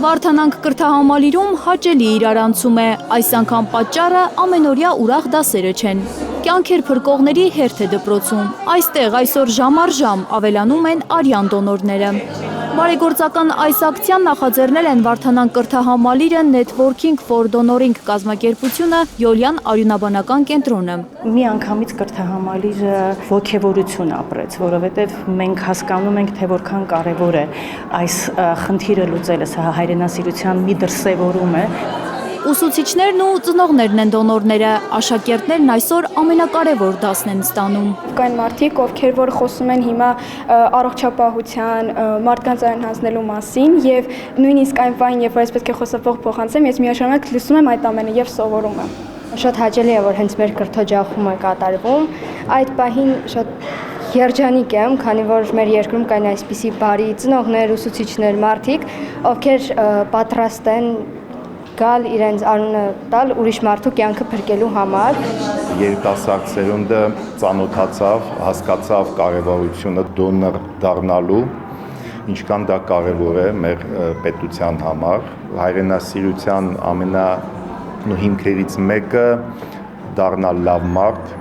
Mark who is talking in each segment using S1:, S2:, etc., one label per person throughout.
S1: Վարդանանք կրթահամալիրում հաճելի իրարանցում է, այս անգամ պատճառը ամենօրյա ուրախ դասերը չեն։ Կյանքեր փրկողների հերթ է դպրոցում, այստեղ այսօր ժամ առ ժամ ավելանում են արյան դոնորները։ Բարեգործական այս ակցիան նախաձեռնել են Վարդանանք կրթահամալիրը, Networking for Donoring կազմակերպությունը, Յոլյան արյունաբանական կենտրոնը։
S2: Մի անգամից կրթահամալիրը ոգևորություն ապրեց, որովհետև մենք հասկանում ենք, թե որքան կարևոր է այս խնդիրը լուծելը, սա հայրենասիրության մի դրսևորում է։
S1: Ուսուցիչներն ու ծնողներն են դոնորները, աշակերտներն այսօր ամենակարևոր դասն են ստանում։
S3: Կային մարդիկ, ովքեր որ խոսում են հիմա առողջապահության, մարդկանց արյան հանձնելու մասին եւ նույնիսկ այն բան, երբ որ ես պետք է խոսափող փոխանցեմ, ես միաժամանակ լսում եմ այդ ամենը եւ սովորում եմ։
S4: Շատ հաճելի է, որ հենց մեր կրթօջախում է կատարվում։ Այդ պահին շատ երջանիկ եմ, քանի որ մեր երկրում կային այսպիսի բարի ծնողներ, ուսուցիչներ, մարդիկ, ովքեր պատրաստ են գալ իրենց անունը տալ ուրիշ մարդու կյանքը փրկելու համար։
S5: Երիտասարդ սերունդը ծանոթացավ, հասկացավ կարևորությունը դոնոր դառնալու, ինչքան դա կարևոր է մեր պետության համար։ Հայրենասիրության ամենահիմքերից մեկը դառնալ լավ մարդ,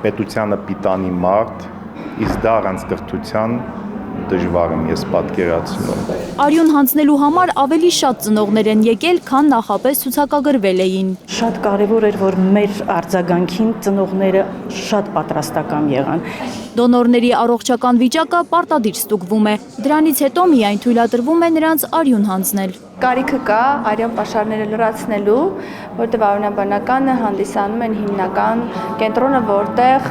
S5: պետությանը պիտանի մարդ, իսկ դա առանց կրթության դժվար եմ ես պատկերացնում։
S1: Արյուն հանձնելու համար ավելի շատ ծնողներ են եկել, քան նախապես ցուցակագրվել էին։
S2: Շատ կարևոր էր, որ մեր արձագանքին ծնողները շատ պատրաստական եղան։
S1: Դոնորների առողջական վիճակը պարտադիր ստուգվում է, դրանից հետո միայն թույլատրվում է նրանց արյուն հանձնել։
S3: Կարիքը կա արյան պաշարները լրացնելու, որտեղ արյունաբանականը հանդիսանում են հիմնական կենտրոնը, որտեղ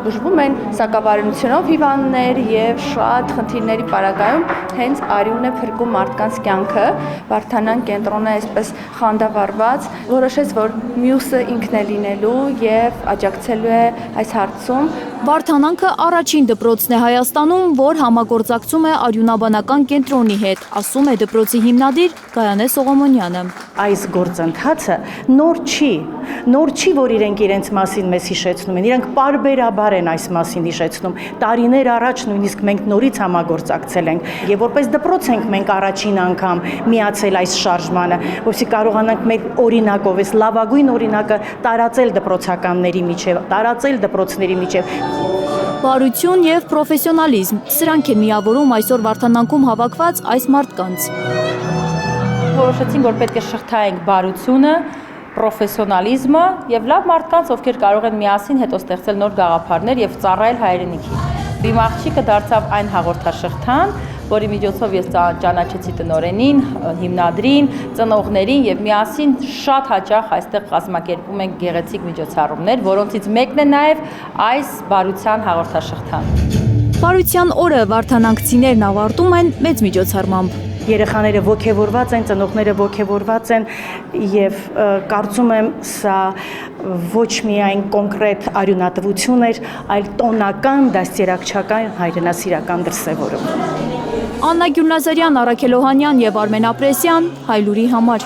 S3: բուժվում են սակավարյունությունով հիվանդներ եւ շատ խնդիրների պարագայում հենց արյունն է փրկում մարդկանց կյանքը։ Վարդանանք կենտրոնը այսպես խանդավառված որոշեց, որ մյուսը ինքն է լինելու եւ աջակցելու է այս հարցում։
S1: Վարդանանքը առաջին դպրոցն է Հայաստանում, որ համագործակցում է արյունաբանական կենտրոնի հետ, ասում է դպրոցի հիմնադիր Գայանե Սողոմոնյանը։
S2: Այս գործընթացը նոր չի, որ իրենք իրենց մասին մեզ հիշեցնում են, իրենք պարբերաբար են այս մասին հիշեցնում։ Տարիներ առաջ նույնիսկ մենք նորից համագործակցել ենք եւ որպես դպրոց ենք մենք առաջին անգամ միացել այս շարժմանը, որովհետեւ կարողանանք մեր օրինակով, այս լավագույն օրինակը տարածել դպրոցականների միջև, տարածել դպրոցների միջև։
S1: Բարություն եւ պրոֆեսիոնալիզմ, սրանք են միավորում այսօր Վարդանանքում հավաքված այս մարդկանց։
S6: Որոշեցինք, որ պետք է շղթայենք բարությունը, պրոֆեսիոնալիզմը եւ լավ մարդկանց, ովքեր կարող են միասին հետո ստեղծել նոր գաղափարներ եւ ծառայել հայրենիքին։ Իմ աղջիկը դարձավ այն հաղորդաշղթան, որի միջոցով ես ճանաչեցի տնօրենին, հիմնադրին, ծնողներին եւ միասին շատ հաճախ այստեղ կազմակերպում ենք գեղեցիկ միջոցառումներ, որոնցից մեկն է նաեւ այս բարության հաղորդաշղթան։
S1: Բարության օրը վարդանանքցիներն ավարտում են մեծ միջոցառմամբ։
S2: Երեխաները ոգևորված են, ծնողները ոգևորված են եւ կարծում եմ սա ոչ միայն կոնկրետ արյունատվություն էր, այլ տոնական դաստիարակչական հայրենասիրական դրսևորում։
S1: Աննա Գյուլնազարյան, Առաքել Օհանյան եւ Արմեն Ապրեսյան, Հայլուրի համար։